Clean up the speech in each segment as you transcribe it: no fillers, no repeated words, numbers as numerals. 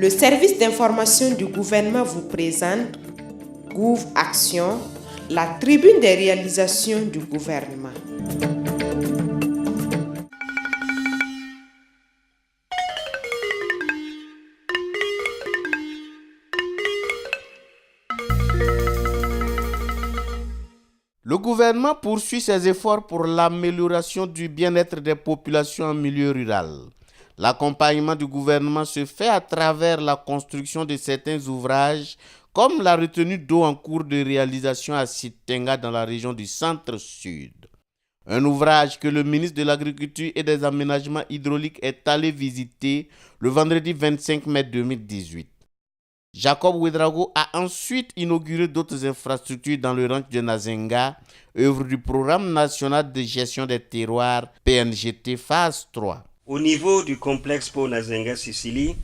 Le service d'information du gouvernement vous présente Gouv Action, la tribune des réalisations du gouvernement. Le gouvernement poursuit ses efforts pour l'amélioration du bien-être des populations en milieu rural. L'accompagnement du gouvernement se fait à travers la construction de certains ouvrages, comme la retenue d'eau en cours de réalisation à Sitenga dans la région du Centre-Sud. Un ouvrage que le ministre de l'Agriculture et des Aménagements hydrauliques est allé visiter le vendredi 25 mai 2018. Jacob Ouedraogo a ensuite inauguré d'autres infrastructures dans le ranch de Nazenga, œuvre du Programme national de gestion des terroirs PNGT phase 3. Au niveau du complexe Pau Nazenga Sicily,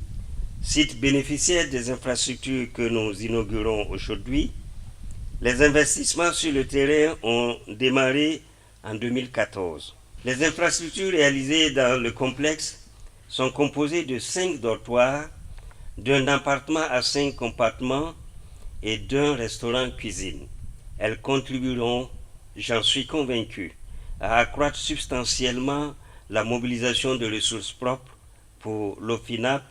site bénéficiaire des infrastructures que nous inaugurons aujourd'hui, les investissements sur le terrain ont démarré en 2014. Les infrastructures réalisées dans le complexe sont composées de 5 dortoirs, d'un appartement à 5 compartiments et d'un restaurant-cuisine. Elles contribueront, j'en suis convaincu, à accroître substantiellement la mobilisation de ressources propres pour l'OFINAP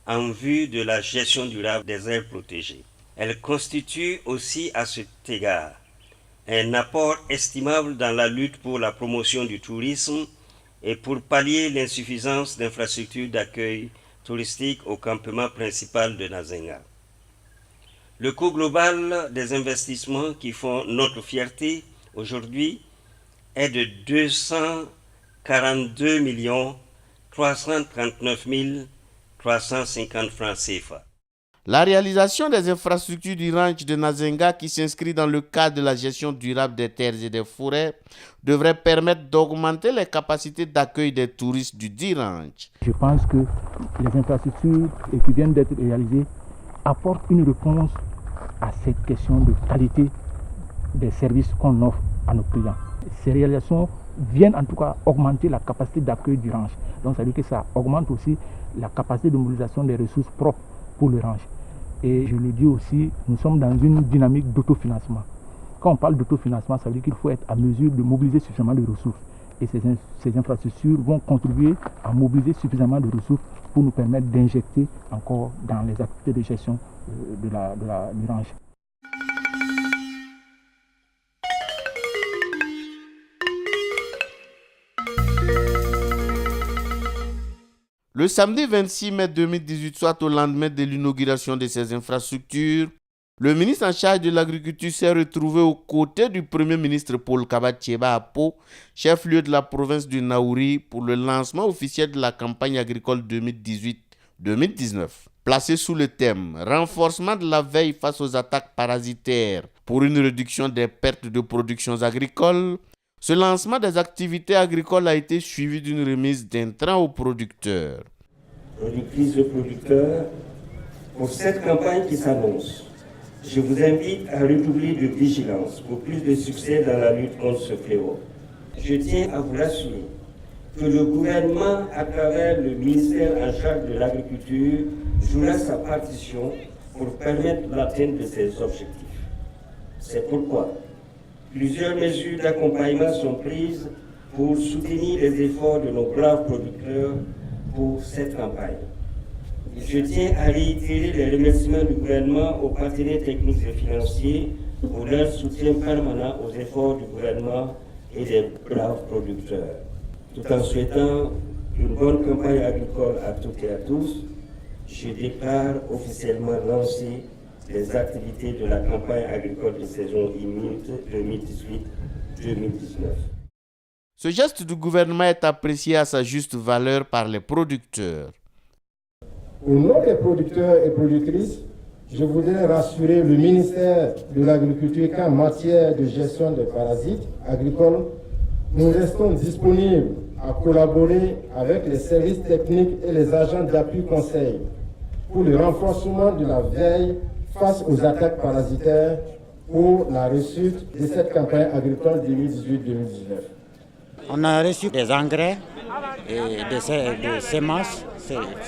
en vue de la gestion durable des aires protégées. Elles constituent aussi à cet égard un apport estimable dans la lutte pour la promotion du tourisme et pour pallier l'insuffisance d'infrastructures d'accueil touristique au campement principal de Nazenga. Le coût global des investissements qui font notre fierté aujourd'hui est de 242 339 350 francs CFA. La réalisation des infrastructures du ranch de Nazenga, qui s'inscrit dans le cadre de la gestion durable des terres et des forêts, devrait permettre d'augmenter les capacités d'accueil des touristes du dit ranch. Je pense que les infrastructures qui viennent d'être réalisées apportent une réponse à cette question de qualité des services qu'on offre à nos clients. Ces réalisations viennent en tout cas augmenter la capacité d'accueil du ranch. Donc ça veut dire que ça augmente aussi la capacité de mobilisation des ressources propres pour le ranch. Et je le dis aussi, nous sommes dans une dynamique d'autofinancement. Quand on parle d'autofinancement, ça veut dire qu'il faut être à mesure de mobiliser suffisamment de ressources. Et ces infrastructures vont contribuer à mobiliser suffisamment de ressources pour nous permettre d'injecter encore dans les activités de gestion du ranch. Le samedi 26 mai 2018, soit au lendemain de l'inauguration de ces infrastructures, le ministre en charge de l'agriculture s'est retrouvé aux côtés du Premier ministre Paul Kabat-Thiéba à Pau, chef-lieu de la province du Naouri, pour le lancement officiel de la campagne agricole 2018-2019. Placé sous le thème « Renforcement de la veille face aux attaques parasitaires pour une réduction des pertes de productions agricoles », ce lancement des activités agricoles a été suivi d'une remise d'intrants aux producteurs. Productrices et producteurs, pour cette campagne qui s'annonce, je vous invite à redoubler de vigilance pour plus de succès dans la lutte contre ce fléau. Je tiens à vous rassurer que le gouvernement, à travers le ministère en charge de l'agriculture, jouera sa partition pour permettre l'atteinte de ces objectifs. C'est pourquoi plusieurs mesures d'accompagnement sont prises pour soutenir les efforts de nos braves producteurs pour cette campagne. Je tiens à réitérer les remerciements du gouvernement aux partenaires techniques et financiers pour leur soutien permanent aux efforts du gouvernement et des braves producteurs. Tout en souhaitant une bonne campagne agricole à toutes et à tous, je déclare officiellement lancer les activités de la campagne agricole de saison humide 2018-2019. Ce geste du gouvernement est apprécié à sa juste valeur par les producteurs. Au nom des producteurs et productrices, je voudrais rassurer le ministère de l'Agriculture qu'en matière de gestion des parasites agricoles, nous restons disponibles à collaborer avec les services techniques et les agents d'appui conseil pour le renforcement de la veille face aux attaques parasitaires pour la réussite de cette campagne agricole 2018-2019. On a reçu des engrais et des semences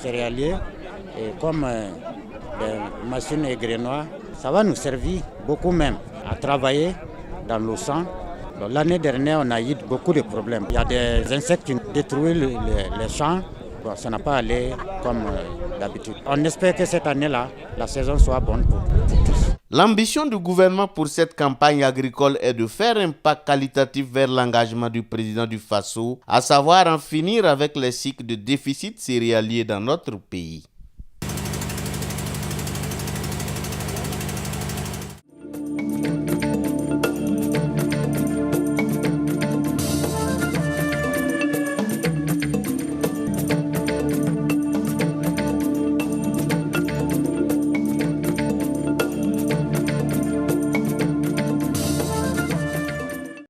céréalières Et comme des machines et grénois, ça va nous servir beaucoup même à travailler dans le sang. L'année dernière, on a eu beaucoup de problèmes. Il y a des insectes qui détruisent les champs. Bon, ça n'a pas allé comme d'habitude. On espère que cette année-là, la saison soit bonne pour tous. L'ambition du gouvernement pour cette campagne agricole est de faire un pas qualitatif vers l'engagement du président du Faso, à savoir en finir avec les cycles de déficit céréalier dans notre pays.